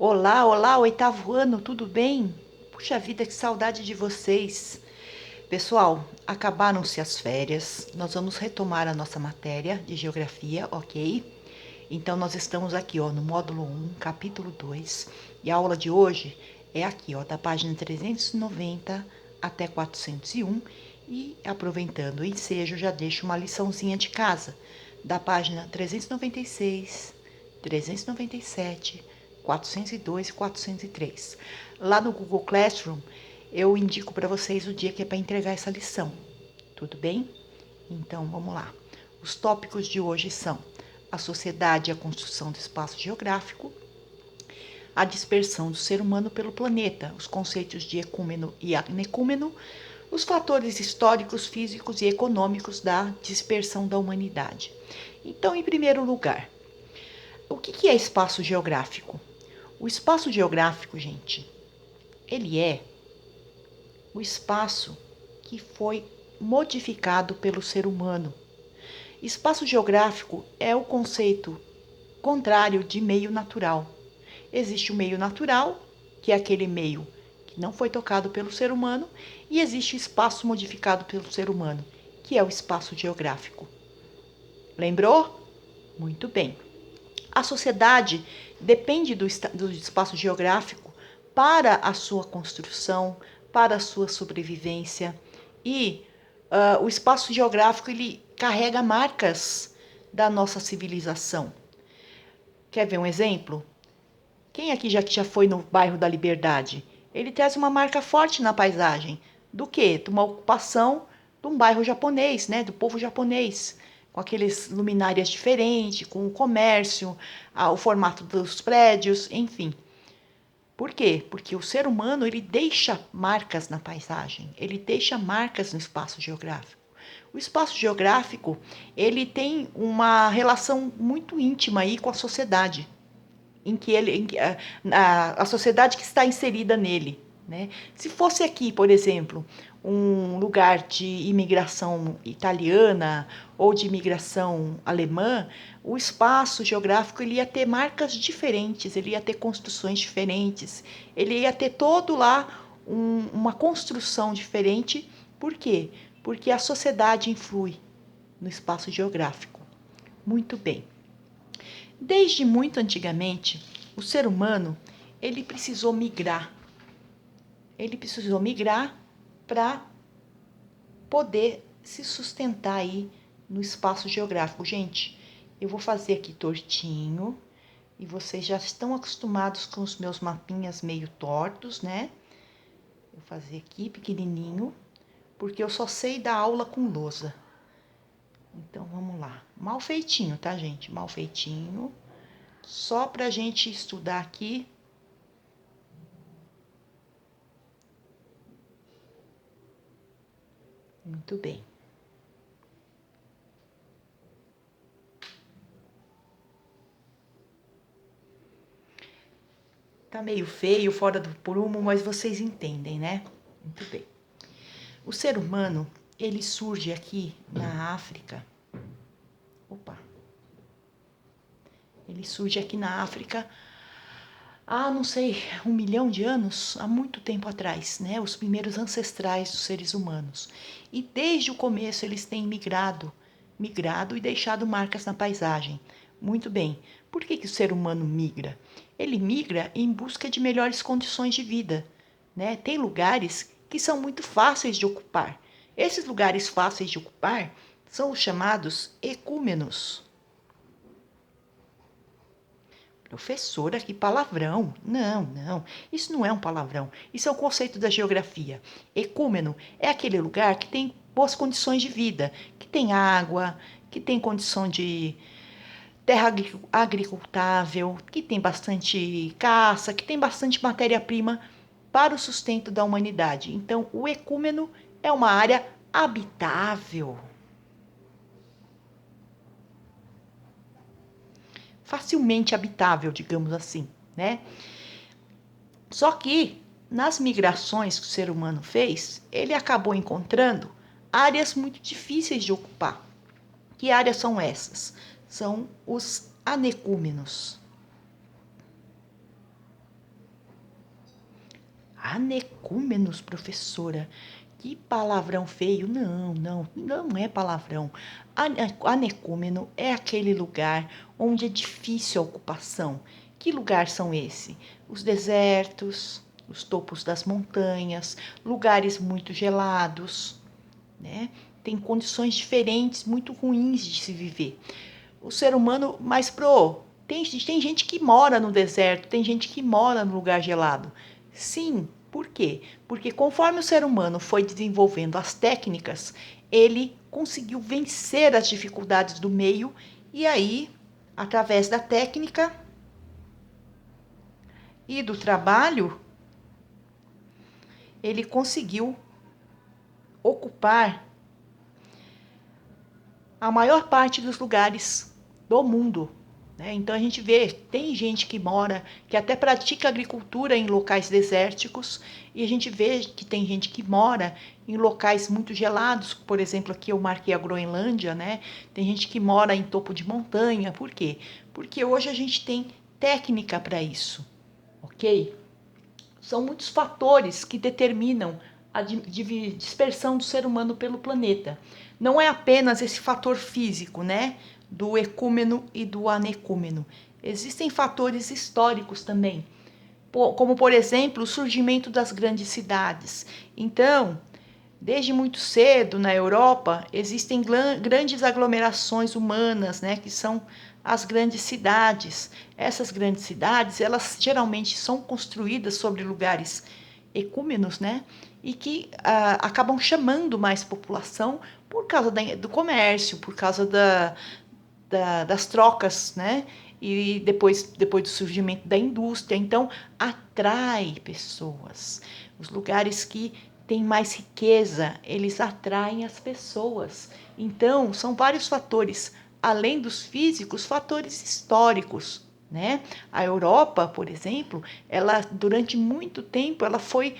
Olá, olá, oitavo ano, tudo bem? Puxa vida, que saudade de vocês. Pessoal, acabaram-se as férias, nós vamos retomar a nossa matéria de geografia, ok? Então, nós estamos aqui, ó, no módulo 1, capítulo 2, e a aula de hoje é aqui, ó, da página 390 até 401, e aproveitando o ensejo, já deixo uma liçãozinha de casa, da página 396, 397, 402 e 403. Lá no Google Classroom, eu indico para vocês o dia que é para entregar essa lição. Tudo bem? Então, vamos lá. Os tópicos de hoje são a sociedade e a construção do espaço geográfico, a dispersão do ser humano pelo planeta, os conceitos de ecúmeno e anecúmeno, os fatores históricos, físicos e econômicos da dispersão da humanidade. Então, em primeiro lugar, o que é espaço geográfico? O espaço geográfico, gente, ele é o espaço que foi modificado pelo ser humano. Espaço geográfico é o conceito contrário de meio natural. Existe o meio natural, que é aquele meio que não foi tocado pelo ser humano, e existe o espaço modificado pelo ser humano, que é o espaço geográfico. Lembrou? Muito bem. A sociedade depende do espaço geográfico para a sua construção, para a sua sobrevivência. E o espaço geográfico ele carrega marcas da nossa civilização. Quer ver um exemplo? Quem aqui já foi no bairro da Liberdade? Ele traz uma marca forte na paisagem. Do quê? De uma ocupação de um bairro japonês, né? Do povo japonês. Com aqueles luminárias diferentes, com o comércio, o formato dos prédios, enfim. Por quê? Porque o ser humano ele deixa marcas na paisagem, ele deixa marcas no espaço geográfico. O espaço geográfico ele tem uma relação muito íntima aí com a sociedade em que a sociedade que está inserida nele, né? Se fosse aqui, por exemplo, um lugar de imigração italiana ou de imigração alemã, o espaço geográfico ele ia ter marcas diferentes, ele ia ter construções diferentes, ele ia ter todo lá uma construção diferente. Por quê? Porque a sociedade influi no espaço geográfico. Muito bem. Desde muito antigamente, o ser humano ele precisou migrar. Ele precisou migrar para poder se sustentar aí no espaço geográfico. Gente, eu vou fazer aqui tortinho e vocês já estão acostumados com os meus mapinhas meio tortos, né? Vou fazer aqui pequenininho, porque eu só sei dar aula com lousa. Então vamos lá. Mal feitinho, tá, gente? Mal feitinho. Só para a gente estudar aqui. Muito bem. Tá meio feio, fora do prumo, mas vocês entendem, né? Muito bem. O ser humano, ele surge aqui na África. Opa. Ele surge aqui na África há, não sei, 1 milhão de anos, há muito tempo atrás, né? Os primeiros ancestrais dos seres humanos. E desde o começo eles têm migrado e deixado marcas na paisagem. Muito bem. Por que o ser humano migra? Ele migra em busca de melhores condições de vida, né? Tem lugares que são muito fáceis de ocupar. Esses lugares fáceis de ocupar são os chamados ecúmenos. Professora, que palavrão. Não, não. Isso não é um palavrão. Isso é um conceito da geografia. Ecúmeno é aquele lugar que tem boas condições de vida, que tem água, que tem condição de terra agricultável, que tem bastante caça, que tem bastante matéria-prima para o sustento da humanidade. Então, o ecúmeno é uma área habitável. Facilmente habitável, digamos assim, né? Só que nas migrações que o ser humano fez, ele acabou encontrando áreas muito difíceis de ocupar. Que áreas são essas? São os anecúmenos. Anecúmenos, professora? Que palavrão feio. Não é palavrão. Anecúmeno é aquele lugar onde é difícil a ocupação. Que lugar são esses? Os desertos, os topos das montanhas, lugares muito gelados, né? Tem condições diferentes, muito ruins de se viver. O ser humano, tem gente que mora no deserto, tem gente que mora no lugar gelado. Sim, por quê? Porque conforme o ser humano foi desenvolvendo as técnicas, ele conseguiu vencer as dificuldades do meio e aí, através da técnica e do trabalho, ele conseguiu ocupar a maior parte dos lugares do mundo. Né? Então a gente vê, tem gente que mora, que até pratica agricultura em locais desérticos, e a gente vê que tem gente que mora em locais muito gelados, por exemplo, aqui eu marquei a Groenlândia, né? Tem gente que mora em topo de montanha, por quê? Porque hoje a gente tem técnica para isso, ok? São muitos fatores que determinam a dispersão do ser humano pelo planeta. Não é apenas esse fator físico, né? Do ecúmeno e do anecúmeno. Existem fatores históricos também, como, por exemplo, o surgimento das grandes cidades. Então, desde muito cedo na Europa, existem grandes aglomerações humanas, né, que são as grandes cidades. Essas grandes cidades, elas geralmente são construídas sobre lugares ecúmenos, né, e que acabam chamando mais população por causa do comércio, por causa das trocas, né, e depois do surgimento da indústria. Então, atrai pessoas. Os lugares que têm mais riqueza, eles atraem as pessoas. Então, são vários fatores, além dos físicos, fatores históricos, né? A Europa, por exemplo, ela durante muito tempo ela foi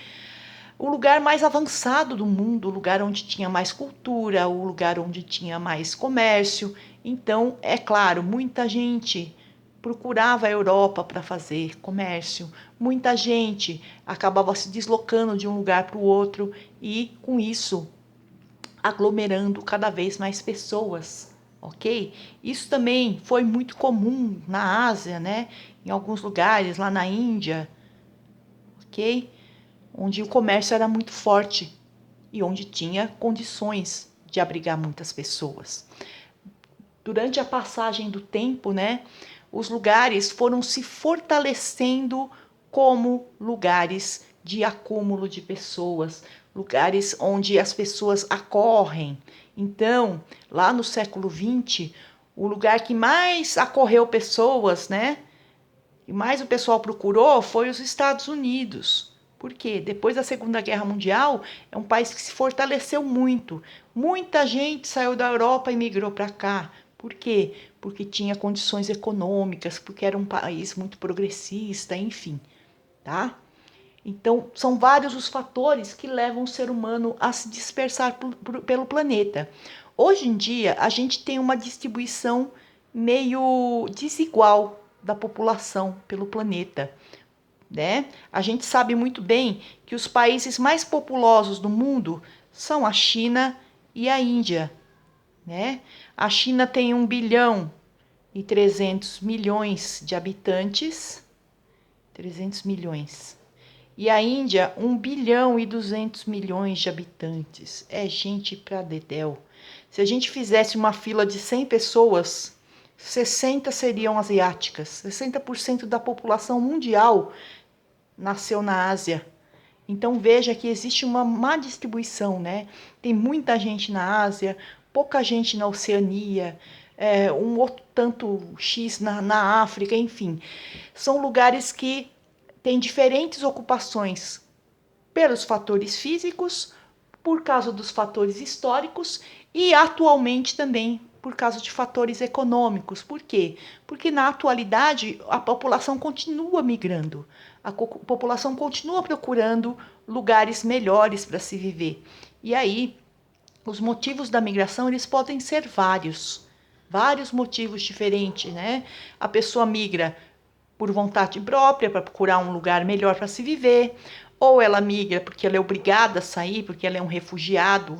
o lugar mais avançado do mundo, o lugar onde tinha mais cultura, o lugar onde tinha mais comércio. Então, é claro, muita gente procurava a Europa para fazer comércio, muita gente acabava se deslocando de um lugar para o outro e, com isso, aglomerando cada vez mais pessoas, ok? Isso também foi muito comum na Ásia, né? Em alguns lugares, lá na Índia, ok? Onde o comércio era muito forte e onde tinha condições de abrigar muitas pessoas. Durante a passagem do tempo, né, os lugares foram se fortalecendo como lugares de acúmulo de pessoas, lugares onde as pessoas acorrem. Então, lá no século XX, o lugar que mais acorreu pessoas, né, e mais o pessoal procurou foi os Estados Unidos. Por quê? Depois da Segunda Guerra Mundial, é um país que se fortaleceu muito. Muita gente saiu da Europa e migrou para cá. Por quê? Porque tinha condições econômicas, porque era um país muito progressista, enfim, tá? Então, são vários os fatores que levam o ser humano a se dispersar pelo planeta. Hoje em dia, a gente tem uma distribuição meio desigual da população pelo planeta, né? A gente sabe muito bem que os países mais populosos do mundo são a China e a Índia, né? A China tem 1,3 bilhão de habitantes, 300 milhões. E a Índia, 1,2 bilhão de habitantes. É gente pra dedéu. Se a gente fizesse uma fila de 100 pessoas, 60 seriam asiáticas. 60% da população mundial nasceu na Ásia. Então veja que existe uma má distribuição, né? Tem muita gente na Ásia, pouca gente na Oceania, um outro tanto X na África, enfim. São lugares que têm diferentes ocupações pelos fatores físicos, por causa dos fatores históricos e atualmente também por causa de fatores econômicos. Por quê? Porque na atualidade a população continua migrando, a população continua procurando lugares melhores para se viver. E aí, os motivos da migração eles podem ser vários motivos diferentes, né? A pessoa migra por vontade própria, para procurar um lugar melhor para se viver, ou ela migra porque ela é obrigada a sair, porque ela é um refugiado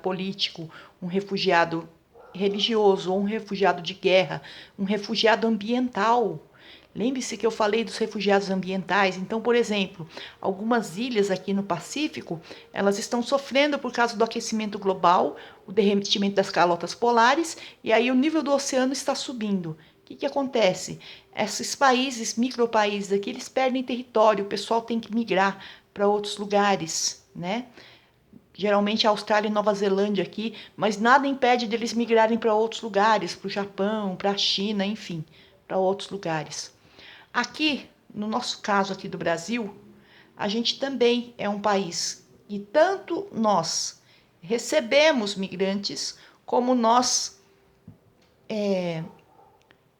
político, um refugiado religioso, ou um refugiado de guerra, um refugiado ambiental. Lembre-se que eu falei dos refugiados ambientais. Então, por exemplo, algumas ilhas aqui no Pacífico, elas estão sofrendo por causa do aquecimento global, o derretimento das calotas polares, e aí o nível do oceano está subindo. O que acontece? Esses países, micropaíses aqui, eles perdem território, o pessoal tem que migrar para outros lugares, né? Geralmente a Austrália e Nova Zelândia aqui, mas nada impede deles migrarem para outros lugares, para o Japão, para a China, enfim, para outros lugares. Aqui, no nosso caso aqui do Brasil, a gente também é um país e tanto nós recebemos migrantes, como nós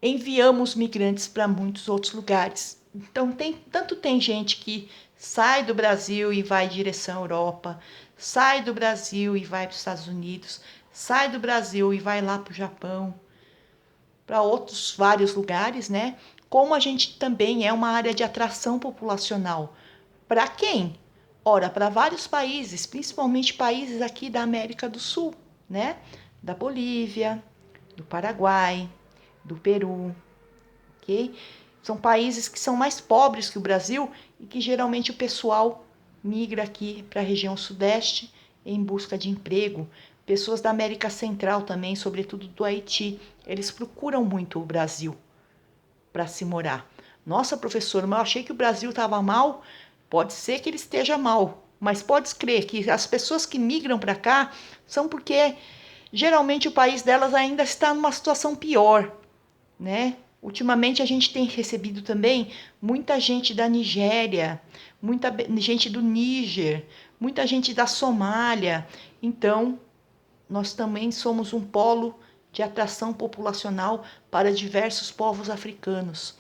enviamos migrantes para muitos outros lugares. Então, tem gente que sai do Brasil e vai em direção à Europa, sai do Brasil e vai para os Estados Unidos, sai do Brasil e vai lá para o Japão, para outros vários lugares, né? Como a gente também é uma área de atração populacional. Para quem? Ora, para vários países, principalmente países aqui da América do Sul, né? Da Bolívia, do Paraguai, do Peru, ok? São países que são mais pobres que o Brasil e que geralmente o pessoal migra aqui para a região sudeste em busca de emprego. Pessoas da América Central também, sobretudo do Haiti, eles procuram muito o Brasil para se morar. Nossa, professor, mas eu achei que o Brasil estava mal. Pode ser que ele esteja mal, mas pode crer que as pessoas que migram para cá são porque geralmente o país delas ainda está numa situação pior, né? Ultimamente a gente tem recebido também muita gente da Nigéria, muita gente do Níger, muita gente da Somália. Então, nós também somos um polo de atração populacional para diversos povos africanos.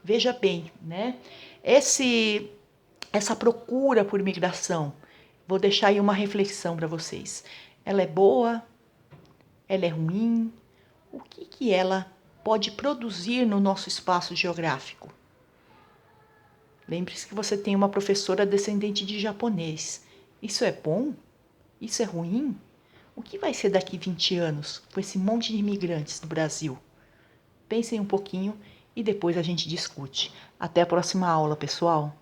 Veja bem, né? Essa procura por migração, vou deixar aí uma reflexão para vocês. Ela é boa? Ela é ruim? O que ela pode produzir no nosso espaço geográfico? Lembre-se que você tem uma professora descendente de japonês. Isso é bom? Isso é ruim? O que vai ser daqui 20 anos com esse monte de imigrantes do Brasil? Pensem um pouquinho e depois a gente discute. Até a próxima aula, pessoal!